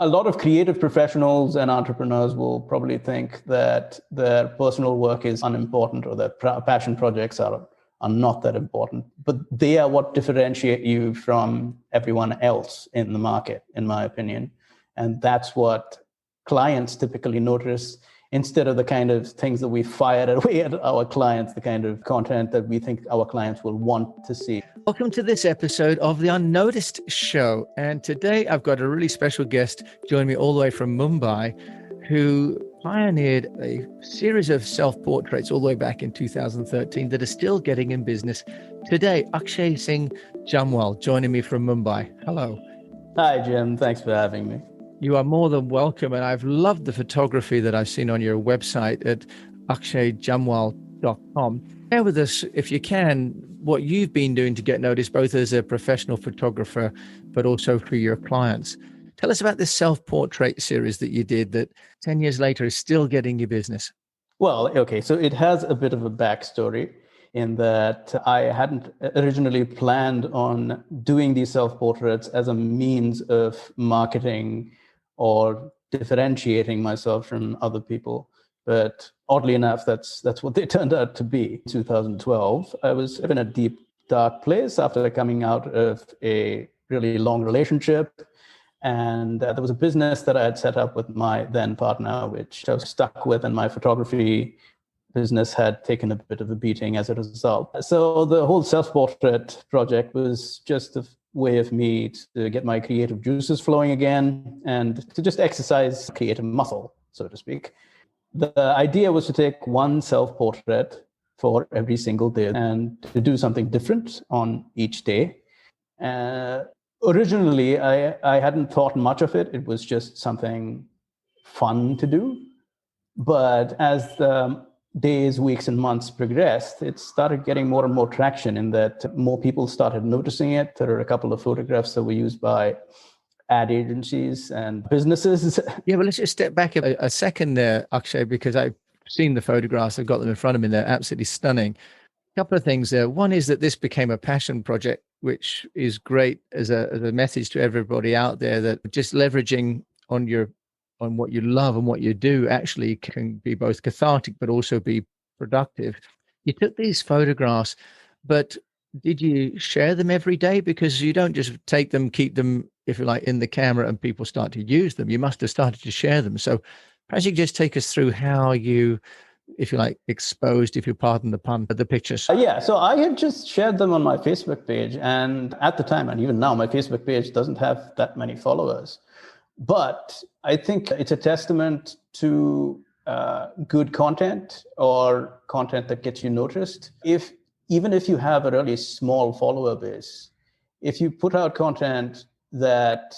A lot of creative professionals and entrepreneurs will probably think that their personal work is unimportant or their passion projects are not that important, but they are what differentiate you from everyone else in the market, in my opinion. And that's what clients typically notice instead of the kind of things that we fire away at our clients, the kind of content that we think our clients will want to see. Welcome to this episode of The Unnoticed Show. And today I've got a really special guest joining me all the way from Mumbai, who pioneered a series of self-portraits all the way back in 2013 that are still getting in business today. Akshay Singh Jamwal joining me from Mumbai. Hello. Hi, Jim. Thanks for having me. You are more than welcome. And I've loved the photography that I've seen on your website at akshayjamwal.com. Share with us, if you can, what you've been doing to get noticed, both as a professional photographer, but also for your clients. Tell us about this self-portrait series that you did that 10 years later is still getting you business. Well, okay, so it has a bit of a backstory in that I hadn't originally planned on doing these self-portraits as a means of marketing or differentiating myself from other people. But oddly enough, that's what they turned out to be. In 2012, I was in a deep, dark place after coming out of a really long relationship. And there was a business that I had set up with my then partner, which I was stuck with, and my photography business had taken a bit of a beating as a result. So the whole self-portrait project was just a way of me to get my creative juices flowing again and to just exercise creative muscle, so to speak. The idea was to take one self-portrait for every single day and to do something different on each day. Originally, I hadn't thought much of it. It was just something fun to do. But as the days, weeks, and months progressed, it started getting more and more traction in that more people started noticing it. There are a couple of photographs that were used by ad agencies and businesses. Yeah, well, let's just step back a second there, Akshay, because I've seen the photographs. I've got them in front of me. They're absolutely stunning. A couple of things there. One is that this became a passion project, which is great as a message to everybody out there that just leveraging on what you love and what you do actually can be both cathartic, but also be productive. You took these photographs, but did you share them every day? Because you don't just take them, keep them, if you like, in the camera and people start to use them. You must have started to share them. So perhaps you could just take us through how you, if you like, exposed, if you pardon the pun, the pictures. Yeah, so I had just shared them on my Facebook page. And at the time, and even now, my Facebook page doesn't have that many followers. But I think it's a testament to good content or content that gets you noticed. Even if you have a really small follower base, if you put out content that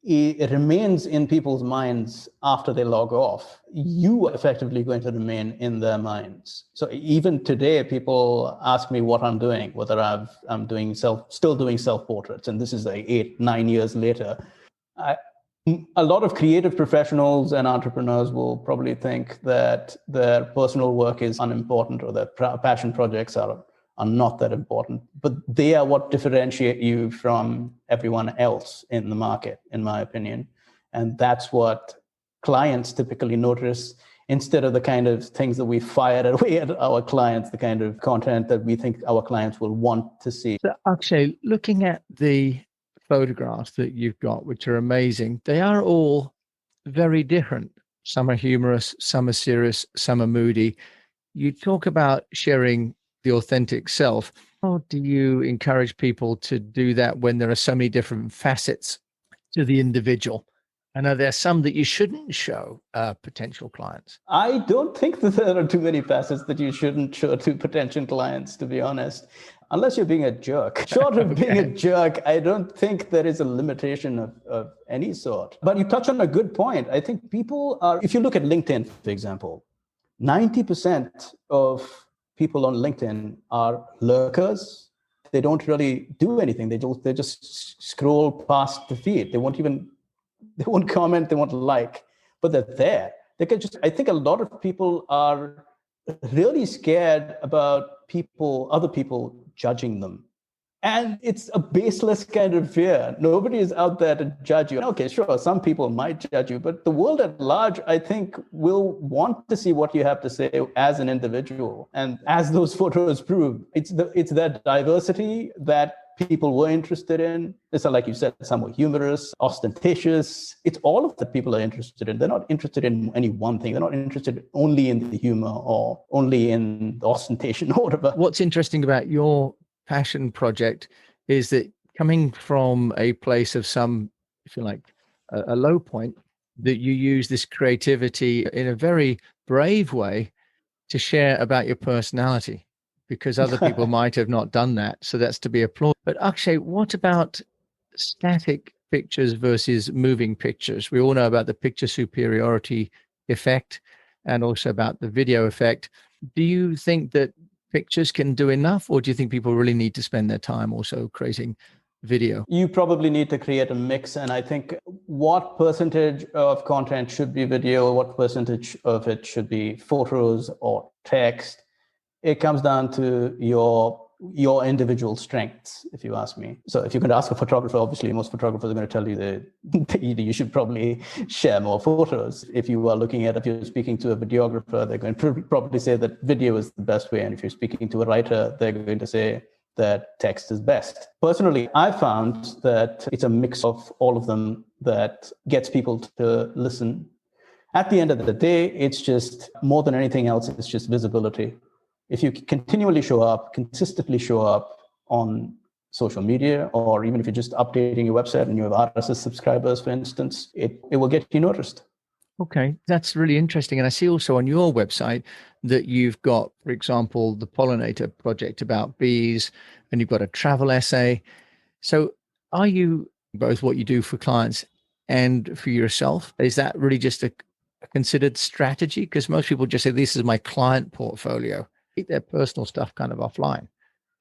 it remains in people's minds after they log off, you are effectively going to remain in their minds. So even today, people ask me what I'm doing, whether I'm still doing self-portraits, and this is like 8-9 years later. A lot of creative professionals and entrepreneurs will probably think that their personal work is unimportant or their passion projects are not that important, but they are what differentiate you from everyone else in the market, in my opinion. And that's what clients typically notice instead of the kind of things that we fire away at our clients, the kind of content that we think our clients will want to see. So Akshay, looking at the photographs that you've got, which are amazing, they are all very different. Some are humorous, some are serious, some are moody. You talk about sharing the authentic self. How do you encourage people to do that when there are so many different facets to the individual? And are there some that you shouldn't show potential clients? I don't think that there are too many facets that you shouldn't show to potential clients, to be honest, unless you're being a jerk. Short of being a jerk, I don't think there is a limitation of any sort. But you touch on a good point. I think people are, if you look at LinkedIn, for example, 90% of people on LinkedIn are lurkers. They don't really do anything. They just scroll past the feed. They won't comment, they won't like, but they're there. I think a lot of people are really scared about other people judging them. And it's a baseless kind of fear. Nobody is out there to judge you. Okay, sure, some people might judge you, but the world at large, I think, will want to see what you have to say as an individual. And as those photos prove, it's that diversity that people were interested in. It's like you said, some were humorous, ostentatious. It's all of that people are interested in. They're not interested in any one thing. They're not interested only in the humor or only in the ostentation or whatever. What's interesting about your passion project is that coming from a place of some, if you like, a low point, that you use this creativity in a very brave way to share about your personality, because other people might have not done that. So that's to be applauded. But Akshay, what about static pictures versus moving pictures? We all know about the picture superiority effect and also about the video effect. Do you think that pictures can do enough, or do you think people really need to spend their time also creating video? You probably need to create a mix. And I think what percentage of content should be video, what percentage of it should be photos or text, it comes down to your individual strengths, if you ask me. So if you could ask a photographer, obviously most photographers are going to tell you that you should probably share more photos. If you're speaking to a videographer, they're going to probably say that video is the best way. And if you're speaking to a writer, they're going to say that text is best. Personally, I found that it's a mix of all of them that gets people to listen. At the end of the day, it's just more than anything else, it's just visibility. If you continually show up, consistently show up on social media, or even if you're just updating your website and you have RSS subscribers, for instance, it will get you noticed. Okay, that's really interesting. And I see also on your website that you've got, for example, the pollinator project about bees, and you've got a travel essay. So are you both what you do for clients and for yourself? Is that really just a considered strategy? Because most people just say, this is my client portfolio. Keep their personal stuff kind of offline.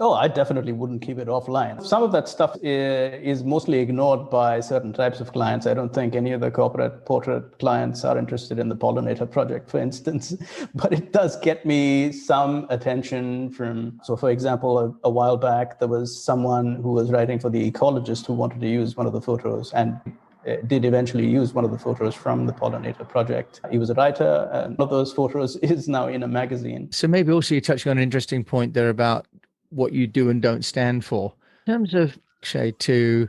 Oh, I definitely wouldn't keep it offline. Some of that stuff is mostly ignored by certain types of clients. I don't think any of the corporate portrait clients are interested in the pollinator project, for instance, but it does get me some attention so for example, a while back, there was someone who was writing for The Ecologist who wanted to use one of the photos and did eventually use one of the photos from the pollinator project. He was a writer, and one of those photos is now in a magazine. So maybe also you're touching on an interesting point there about what you do and don't stand for. In terms of, Shay, to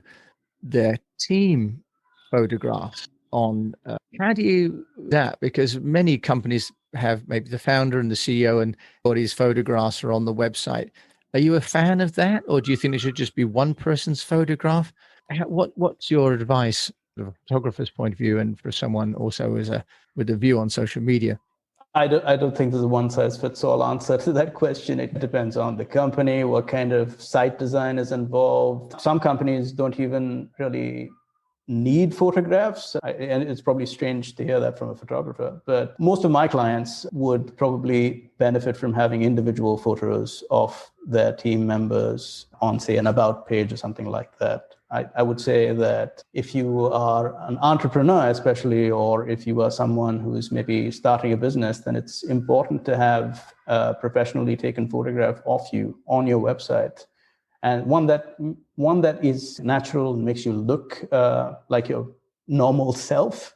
their team photographs on, how do you that? Because many companies have maybe the founder and the CEO and everybody's photographs are on the website. Are you a fan of that? Or do you think it should just be one person's photograph? What's your advice from a photographer's point of view and for someone also with a view on social media? I don't think there's a one-size-fits-all answer to that question. It depends on the company, what kind of site design is involved. Some companies don't even really need photographs, and it's probably strange to hear that from a photographer, but most of my clients would probably benefit from having individual photos of their team members on, say, an about page or something like that. I would say that if you are an entrepreneur, especially, or if you are someone who's maybe starting a business, then it's important to have a professionally taken photograph of you on your website. And one that is natural and makes you look like your normal self,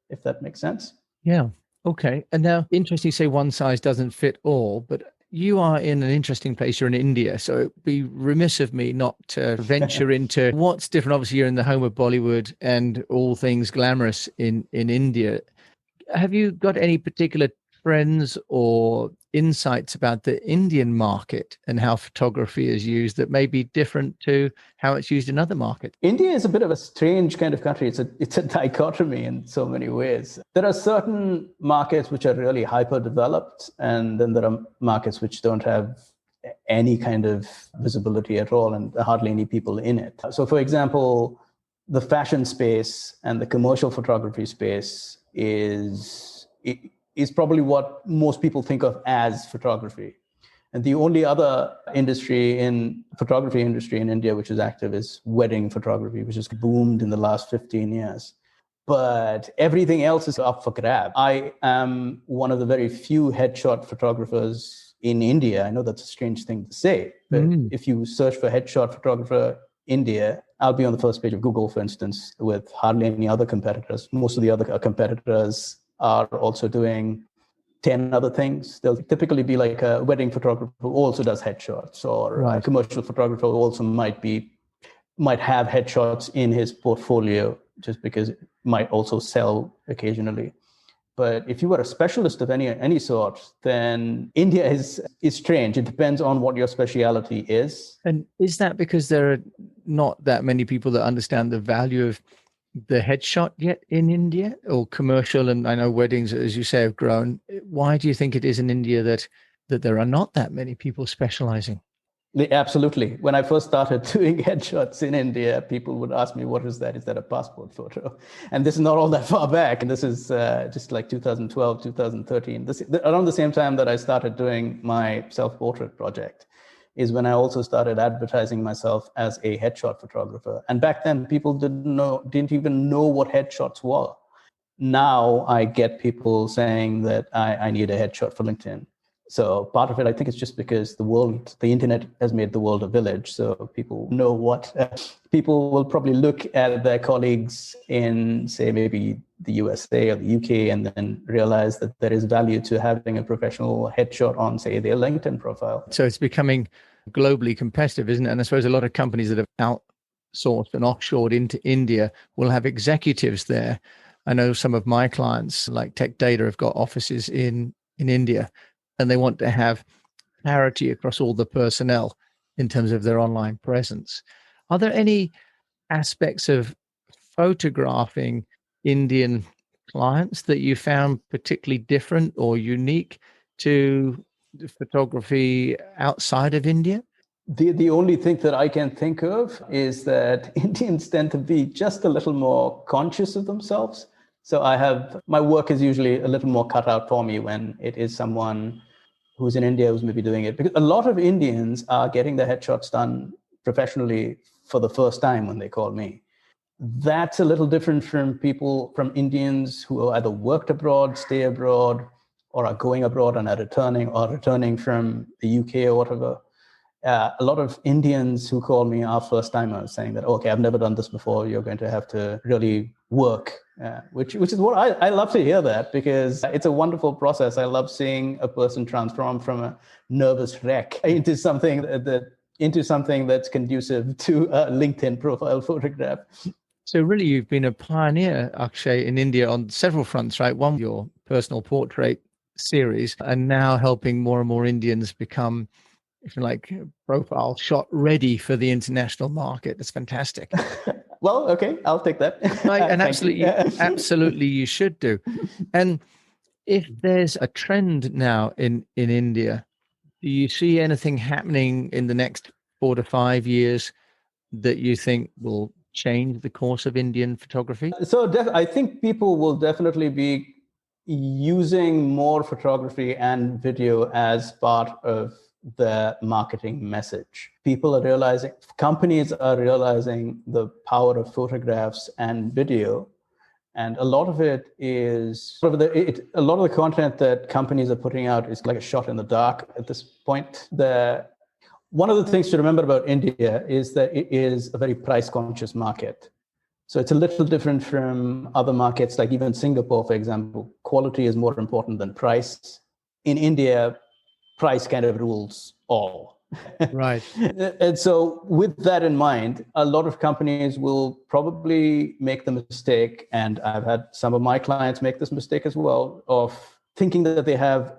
if that makes sense. Yeah. Okay. And now, interesting, you say one size doesn't fit all, but you are in an interesting place. You're in India. So it'd be remiss of me not to venture into what's different. Obviously, you're in the home of Bollywood and all things glamorous in India. Have you got any particular trends or insights about the Indian market and how photography is used that may be different to how it's used in other markets? India is a bit of a strange kind of country. It's a dichotomy in so many ways. There are certain markets which are really hyper developed, and then there are markets which don't have any kind of visibility at all and hardly any people in it. So for example, the fashion space and the commercial photography space is probably what most people think of as photography. And the only other photography industry in India which is active is wedding photography, which has boomed in the last 15 years. But everything else is up for grab. I am one of the very few headshot photographers in India. I know that's a strange thing to say, but if you search for headshot photographer India, I'll be on the first page of Google, for instance, with hardly any other competitors. Most of the other competitors are also doing 10 other things. They'll typically be like a wedding photographer who also does headshots, or a commercial photographer who also might have headshots in his portfolio, just because it might also sell occasionally. But if you were a specialist of any sort, then India is strange. It depends on what your speciality is. And is that because there are not that many people that understand the value of the headshot yet in India, or commercial? And I know weddings, as you say, have grown. Why do you think it is in India that there are not that many people specializing? Absolutely. When I first started doing headshots in India, people would ask me, what is that? Is that a passport photo? And this is not all that far back. And this is just like 2012, 2013. Around the same time that I started doing my self-portrait project is when I also started advertising myself as a headshot photographer. And back then, people didn't even know what headshots were. Now I get people saying that I need a headshot for LinkedIn. So part of it, I think, is just because the internet has made the world a village. So people know people will probably look at their colleagues in, say, maybe the USA or the UK, and then realize that there is value to having a professional headshot on, say, their LinkedIn profile. So it's becoming globally competitive, isn't it? And I suppose a lot of companies that have outsourced and offshored into India will have executives there. I know some of my clients, like Tech Data, have got offices in India, and they want to have parity across all the personnel in terms of their online presence. Are there any aspects of photographing Indian clients that you found particularly different or unique to photography outside of India? The only thing that I can think of is that Indians tend to be just a little more conscious of themselves. So my work is usually a little more cut out for me when it is someone who's in India who's maybe doing it. Because a lot of Indians are getting their headshots done professionally for the first time when they call me. That's a little different from Indians who either worked abroad, stay abroad, or are going abroad and are returning from the UK or whatever. A lot of Indians who call me are first timers saying that, okay, I've never done this before. You're going to have to really work, which is what I love to hear, that, because it's a wonderful process. I love seeing a person transform from a nervous wreck into something that's conducive to a LinkedIn profile photograph. So really, you've been a pioneer, Akshay, in India on several fronts, right? One, your personal portrait series, and now helping more and more Indians become, if you like, profile shot ready for the international market. That's fantastic. Well, okay, I'll take that. Right, and absolutely you should do. And if there's a trend now in India, do you see anything happening in the next 4 to 5 years that you think will change the course of Indian photography? So I think people will definitely be using more photography and video as part of the marketing message. Companies are realizing the power of photographs and video. And a lot of it is, a lot of the content that companies are putting out is like a shot in the dark at this point. One of the things to remember about India is that it is a very price conscious market. So it's a little different from other markets, like even Singapore, for example. Quality is more important than price. In India, price kind of rules all. Right. And so with that in mind, a lot of companies will probably make the mistake, and I've had some of my clients make this mistake as well, of thinking that they have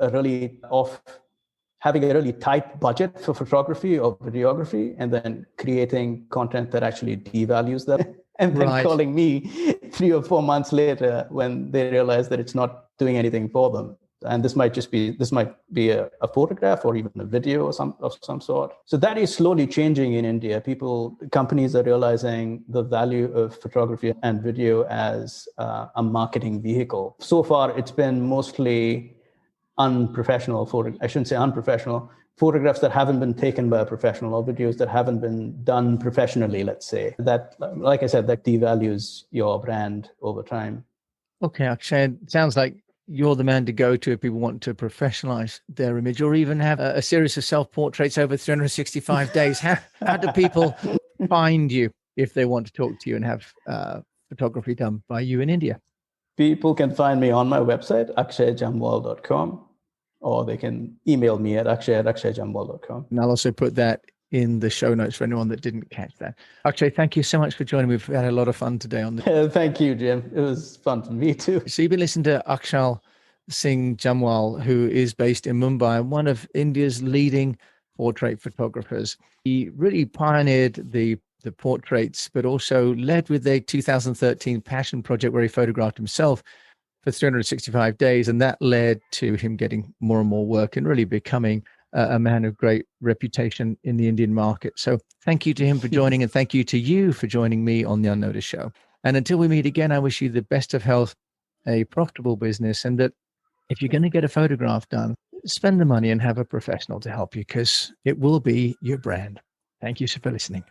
having a really tight budget for photography or videography, and then creating content that actually devalues them. And then calling me 3 or 4 months later when they realize that it's not doing anything for them. And this might be a photograph or even a video of some sort. So that is slowly changing in India. Companies are realizing the value of photography and video as a marketing vehicle. So far, it's been mostly unprofessional photographs that haven't been taken by a professional, or videos that haven't been done professionally, let's say. That, like I said, that devalues your brand over time. Okay, Akshay, it sounds like you're the man to go to if people want to professionalize their image or even have a series of self-portraits over 365 days. How do people find you if they want to talk to you and have photography done by you in India? People can find me on my website, akshayjamwal.com, or they can email me at akshayjamwal.com. And I'll also put that in the show notes for anyone that didn't catch that. Akshay, thank you so much for joining me. We've had a lot of fun today on this. Thank you, Jim. It was fun for me too. So you've been listening to Akshay Singh Jamwal, who is based in Mumbai and one of India's leading portrait photographers. He really pioneered the portraits, but also led with a 2013 passion project where he photographed himself for 365 days. And that led to him getting more and more work and really becoming a man of great reputation in the Indian market. So thank you to him for joining, and thank you to you for joining me on the Unnoticed Show. And until we meet again, I wish you the best of health, a profitable business, and that if you're going to get a photograph done, spend the money and have a professional to help you, because it will be your brand. Thank you for listening.